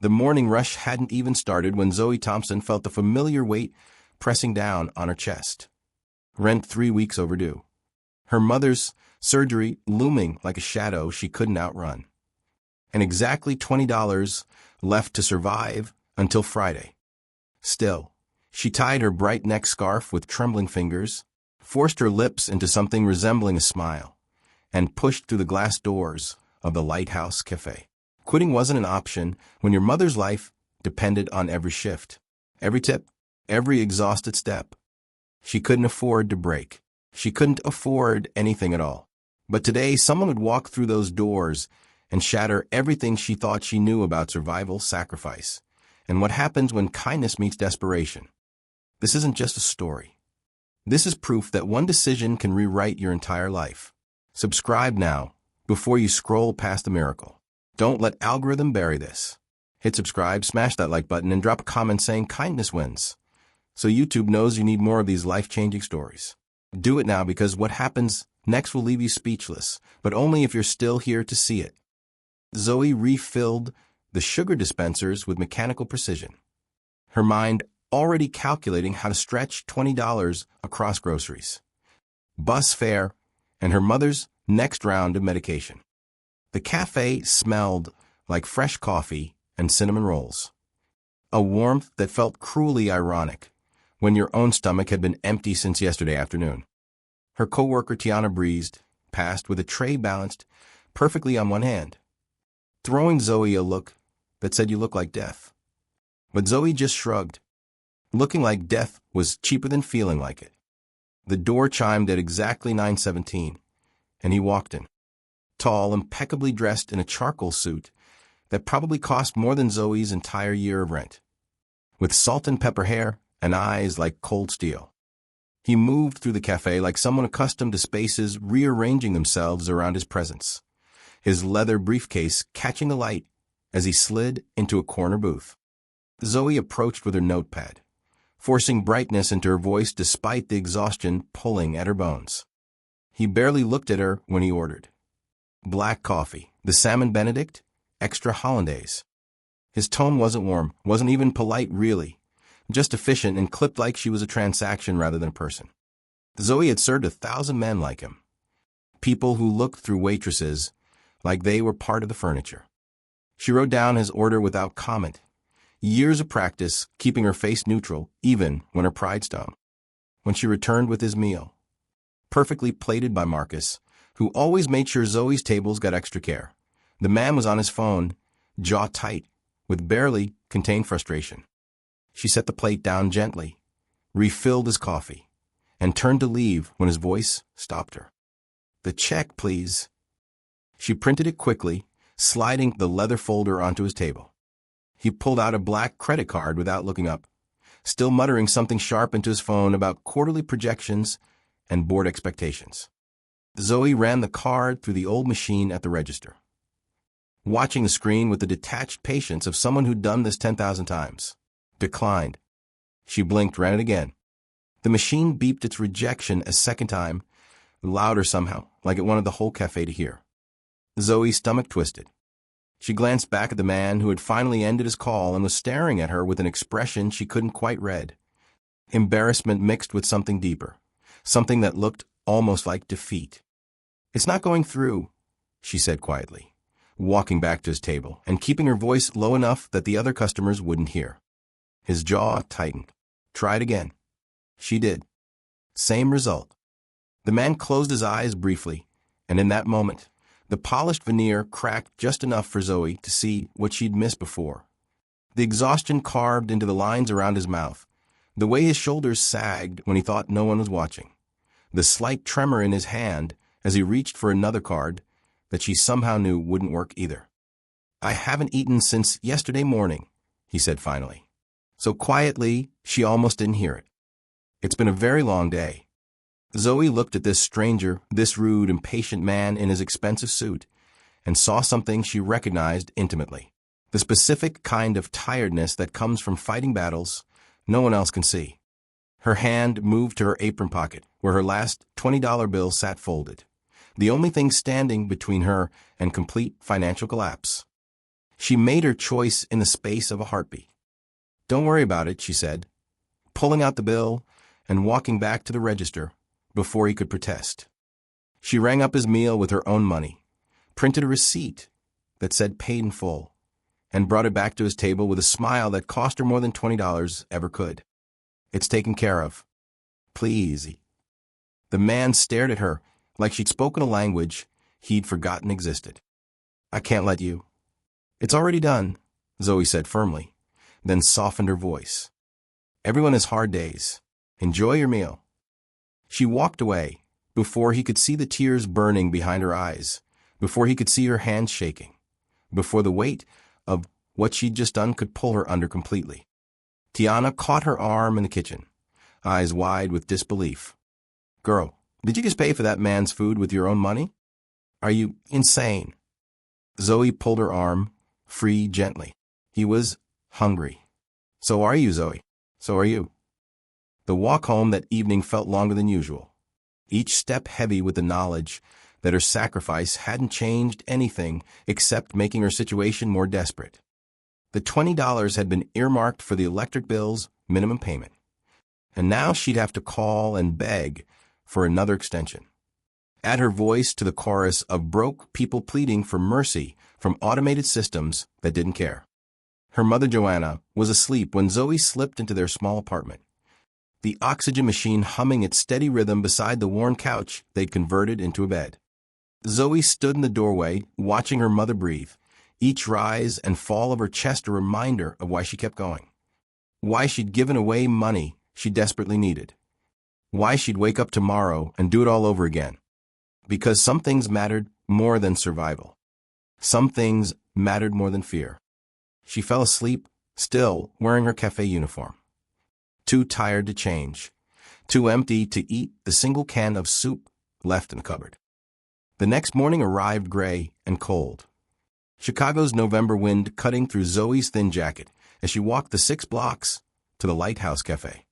The morning rush hadn't even started when Zoe Thompson felt the familiar weight pressing down on her chest. Rent 3 weeks overdue. Her mother's surgery looming like a shadow she couldn't outrun. And exactly $20 left to survive until Friday. Still, she tied her bright neck scarf with trembling fingers, forced her lips into something resembling a smile, and pushed through the glass doors of the Lighthouse Cafe. Quitting wasn't an option when your mother's life depended on every shift, every tip, every exhausted step. She couldn't afford to break. She couldn't afford anything at all. But today, someone would walk through those doors and shatter everything she thought she knew about survival, sacrifice, and what happens when kindness meets desperation. This isn't just a story. This is proof that one decision can rewrite your entire life. Subscribe now, before you scroll past the miracle. Don't let algorithm bury this. Hit subscribe, smash that like button, and drop a comment saying kindness wins, so YouTube knows you need more of these life-changing stories. Do it now, because what happens next will leave you speechless, but only if you're still here to see it. Zoe refilled the sugar dispensers with mechanical precision, her mind already calculating how to stretch $20 across groceries, bus fare, and her mother's next round of medication. The cafe smelled like fresh coffee and cinnamon rolls, a warmth that felt cruelly ironic when your own stomach had been empty since yesterday afternoon. Her coworker Tiana breezed past with a tray balanced perfectly on one hand, throwing Zoe a look that said, "You look like death." But Zoe just shrugged. Looking like death was cheaper than feeling like it. The door chimed at exactly 9:17, and he walked in, tall, impeccably dressed in a charcoal suit that probably cost more than Zoe's entire year of rent, with salt and pepper hair and eyes like cold steel. He moved through the cafe like someone accustomed to spaces rearranging themselves around his presence, his leather briefcase catching the light as he slid into a corner booth. Zoe approached with her notepad, forcing brightness into her voice despite the exhaustion pulling at her bones. He barely looked at her when he ordered black coffee, the salmon Benedict, extra hollandaise. His tone wasn't warm, wasn't even polite really, just efficient and clipped like she was a transaction rather than a person. Zoe had served 1,000 men like him, people who looked through waitresses like they were part of the furniture. She wrote down his order without comment, years of practice keeping her face neutral even when her pride stung. When she returned with his meal, perfectly plated by Marcus, who always made sure Zoe's tables got extra care, the man was on his phone, jaw tight, with barely contained frustration. She set the plate down gently, refilled his coffee, and turned to leave when his voice stopped her. "The check, please." She printed it quickly, sliding the leather folder onto his table. He pulled out a black credit card without looking up, still muttering something sharp into his phone about quarterly projections and board expectations. Zoe ran the card through the old machine at the register, watching the screen with the detached patience of someone who'd done this 10,000 times. Declined. She blinked, ran it again. The machine beeped its rejection a second time, louder somehow, like it wanted the whole cafe to hear. Zoe's stomach twisted. She glanced back at the man who had finally ended his call and was staring at her with an expression she couldn't quite read. Embarrassment mixed with something deeper, something that looked almost like defeat. "It's not going through," she said quietly, walking back to his table and keeping her voice low enough that the other customers wouldn't hear. His jaw tightened. "Try it again." She did. Same result. The man closed his eyes briefly, and in that moment, the polished veneer cracked just enough for Zoe to see what she'd missed before. The exhaustion carved into the lines around his mouth, the way his shoulders sagged when he thought no one was watching, the slight tremor in his hand as he reached for another card that she somehow knew wouldn't work either. "I haven't eaten since yesterday morning," he said finally, so quietly she almost didn't hear it. "It's been a very long day." Zoe looked at this stranger, this rude, impatient man in his expensive suit, and saw something she recognized intimately. The specific kind of tiredness that comes from fighting battles no one else can see. Her hand moved to her apron pocket, where her last $20 bill sat folded, the only thing standing between her and complete financial collapse. She made her choice in the space of a heartbeat. "Don't worry about it," she said, pulling out the bill and walking back to the register before he could protest. She rang up his meal with her own money, printed a receipt that said paid in full, and brought it back to his table with a smile that cost her more than $20 ever could. "It's taken care of. Please." The man stared at her like she'd spoken a language he'd forgotten existed. "I can't let you." "It's already done," Zoe said firmly, then softened her voice. "Everyone has hard days. Enjoy your meal." She walked away before he could see the tears burning behind her eyes, before he could see her hands shaking, before the weight of what she'd just done could pull her under completely. Tiana caught her arm in the kitchen, eyes wide with disbelief. "Girl, did you just pay for that man's food with your own money? Are you insane?" Zoe pulled her arm free gently. "He was hungry. So are you, Zoe. So are you." The walk home that evening felt longer than usual, each step heavy with the knowledge that her sacrifice hadn't changed anything except making her situation more desperate. The $20 had been earmarked for the electric bill's minimum payment, and now she'd have to call and beg for another extension. Add her voice to the chorus of broke people pleading for mercy from automated systems that didn't care. Her mother, Joanna, was asleep when Zoe slipped into their small apartment, the oxygen machine humming its steady rhythm beside the worn couch they'd converted into a bed. Zoe stood in the doorway, watching her mother breathe, each rise and fall of her chest a reminder of why she kept going, why she'd given away money she desperately needed, why she'd wake up tomorrow and do it all over again. Because some things mattered more than survival. Some things mattered more than fear. She fell asleep, still wearing her cafe uniform. Too tired to change, too empty to eat the single can of soup left in the cupboard. The next morning arrived gray and cold. Chicago's November wind cutting through Zoe's thin jacket as she walked the 6 blocks to the Lighthouse Cafe.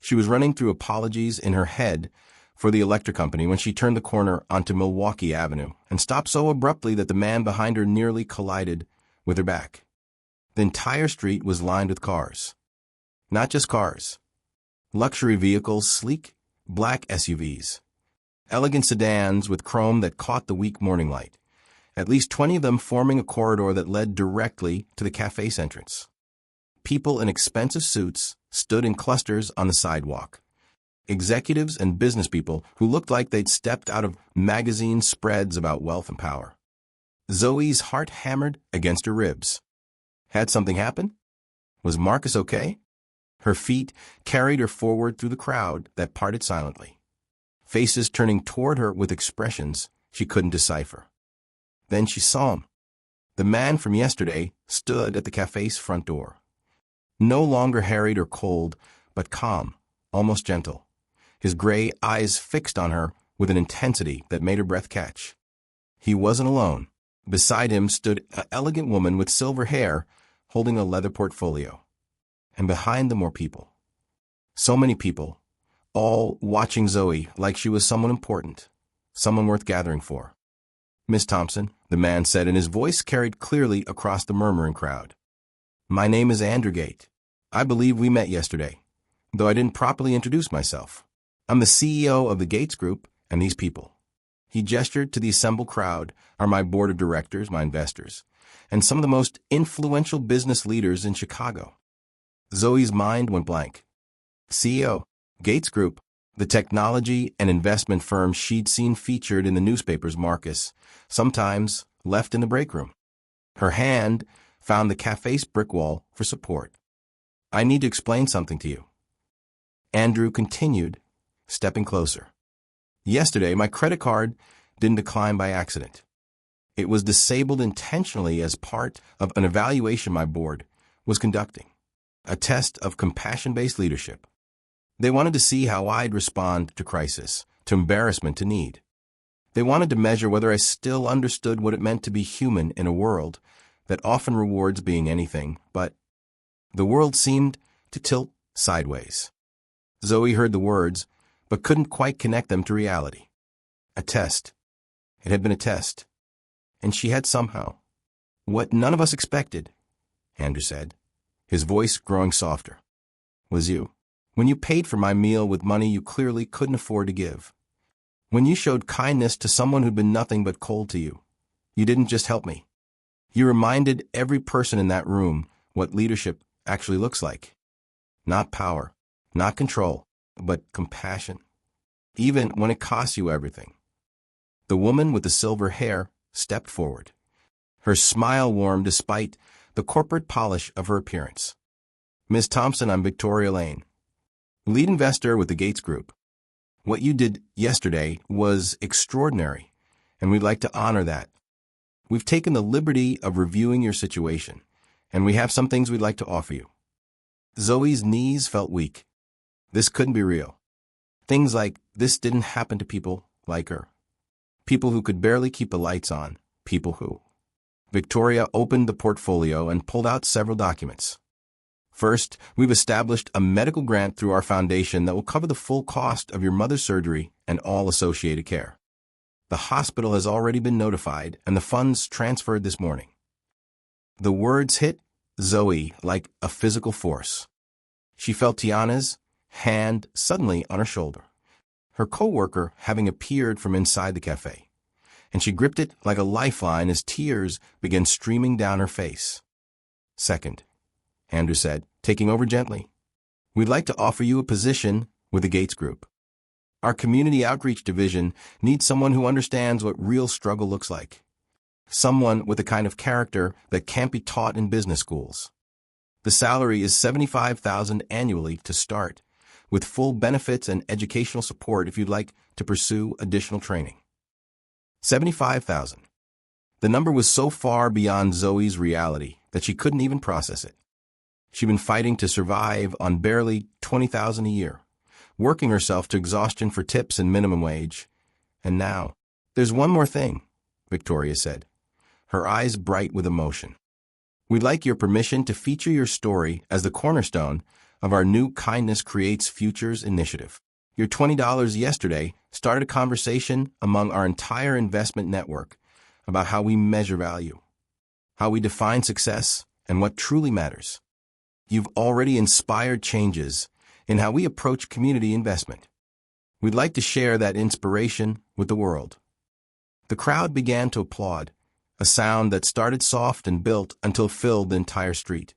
She was running through apologies in her head for the electric company when she turned the corner onto Milwaukee Avenue and stopped so abruptly that the man behind her nearly collided with her back. The entire street was lined with cars. Not just cars. Luxury vehicles, sleek, black SUVs. Elegant sedans with chrome that caught the weak morning light. At least 20 of them forming a corridor that led directly to the cafe's entrance. People in expensive suits stood in clusters on the sidewalk. Executives and business people who looked like they'd stepped out of magazine spreads about wealth and power. Zoe's heart hammered against her ribs. Had something happened? Was Marcus okay? Her feet carried her forward through the crowd that parted silently, faces turning toward her with expressions she couldn't decipher. Then she saw him. The man from yesterday stood at the cafe's front door. No longer harried or cold, but calm, almost gentle, his gray eyes fixed on her with an intensity that made her breath catch. He wasn't alone. Beside him stood an elegant woman with silver hair holding a leather portfolio. And behind them were people. So many people, all watching Zoe like she was someone important, someone worth gathering for. "Miss Thompson," the man said, and his voice carried clearly across the murmuring crowd. "My name is Andrew Gate. I believe we met yesterday, though I didn't properly introduce myself. I'm the CEO of the Gates Group, and these people," he gestured to the assembled crowd, "are my board of directors, my investors, and some of the most influential business leaders in Chicago." Zoe's mind went blank. CEO, Gates Group, the technology and investment firm she'd seen featured in the newspapers Marcus, sometimes left in the break room. Her hand found the cafe's brick wall for support. "I need to explain something to you." Andrew continued, stepping closer. "Yesterday, my credit card didn't decline by accident. It was disabled intentionally as part of an evaluation my board was conducting, a test of compassion-based leadership. They wanted to see how I'd respond to crisis, to embarrassment, to need. They wanted to measure whether I still understood what it meant to be human in a world that often rewards being anything, but the world seemed to tilt sideways." Zoe heard the words, but couldn't quite connect them to reality. A test. It had been a test. And she had somehow, What none of us expected, Andrew said, his voice growing softer, was you. When you paid for my meal with money you clearly couldn't afford to give. When you showed kindness to someone who'd been nothing but cold to you. You didn't just help me. You reminded every person in that room what leadership actually looks like. Not power, not control, but compassion. Even when it costs you everything. The woman with the silver hair stepped forward. Her smile warmed despite the corporate polish of her appearance. Ms. Thompson, I'm Victoria Lane, lead investor with the Gates Group. What you did yesterday was extraordinary, and we'd like to honor that. We've taken the liberty of reviewing your situation, and we have some things we'd like to offer you. Zoe's knees felt weak. This couldn't be real. Things like this didn't happen to people like her. People who could barely keep the lights on. People who. Victoria opened the portfolio and pulled out several documents. First, we've established a medical grant through our foundation that will cover the full cost of your mother's surgery and all associated care. The hospital has already been notified and the funds transferred this morning. The words hit Zoe like a physical force. She felt Tiana's hand suddenly on her shoulder, her co-worker having appeared from inside the cafe, and she gripped it like a lifeline as tears began streaming down her face. Second, Andrew said, taking over gently, we'd like to offer you a position with the Gates Group. Our community outreach division needs someone who understands what real struggle looks like. Someone with the kind of character that can't be taught in business schools. The salary is $75,000 annually to start, with full benefits and educational support if you'd like to pursue additional training. $75,000. The number was so far beyond Zoe's reality that she couldn't even process it. She'd been fighting to survive on barely $20,000 a year, working herself to exhaustion for tips and minimum wage. And now, there's one more thing, Victoria said, her eyes bright with emotion. We'd like your permission to feature your story as the cornerstone of our new Kindness Creates Futures initiative. Your $20 yesterday started a conversation among our entire investment network about how we measure value, how we define success, and what truly matters. You've already inspired changes in how we approach community investment. We'd like to share that inspiration with the world. The crowd began to applaud, a sound that started soft and built until filled the entire street,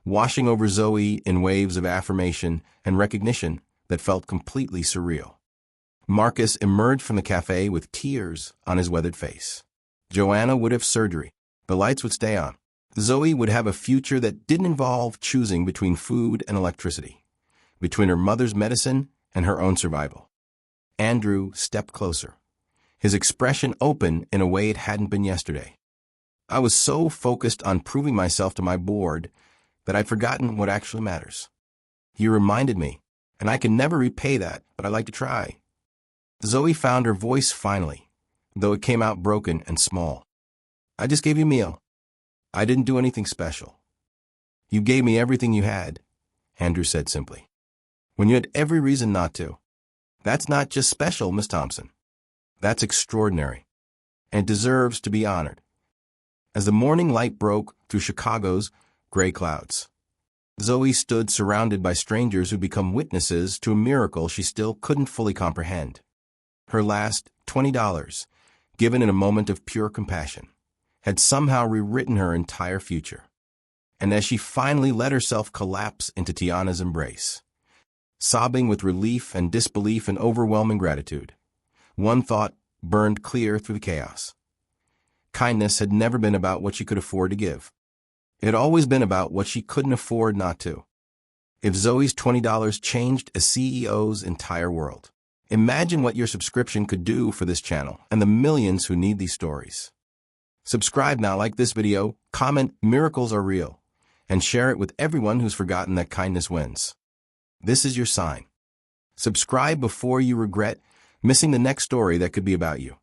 washing over Zoe in waves of affirmation and recognition that felt completely surreal. Marcus emerged from the cafe with tears on his weathered face. Joanna would have surgery. The lights would stay on. Zoe would have a future that didn't involve choosing between food and electricity, between her mother's medicine and her own survival. Andrew stepped closer, his expression open in a way it hadn't been yesterday. I was so focused on proving myself to my board that I'd forgotten what actually matters. You reminded me, and I can never repay that, but I'd like to try. Zoe found her voice finally, though it came out broken and small. I just gave you a meal. I didn't do anything special. You gave me everything you had, Andrew said simply, when you had every reason not to. That's not just special, Miss Thompson. That's extraordinary, and it deserves to be honored. As the morning light broke through Chicago's gray clouds, Zoe stood surrounded by strangers who'd become witnesses to a miracle she still couldn't fully comprehend. Her last $20, given in a moment of pure compassion, had somehow rewritten her entire future. And as she finally let herself collapse into Tiana's embrace, sobbing with relief and disbelief and overwhelming gratitude, one thought burned clear through the chaos. Kindness had never been about what she could afford to give. It had always been about what she couldn't afford not to. If Zoe's $20 changed a CEO's entire world, imagine what your subscription could do for this channel and the millions who need these stories. Subscribe now, like this video, comment "Miracles are real," and share it with everyone who's forgotten that kindness wins. This is your sign. Subscribe before you regret missing the next story that could be about you.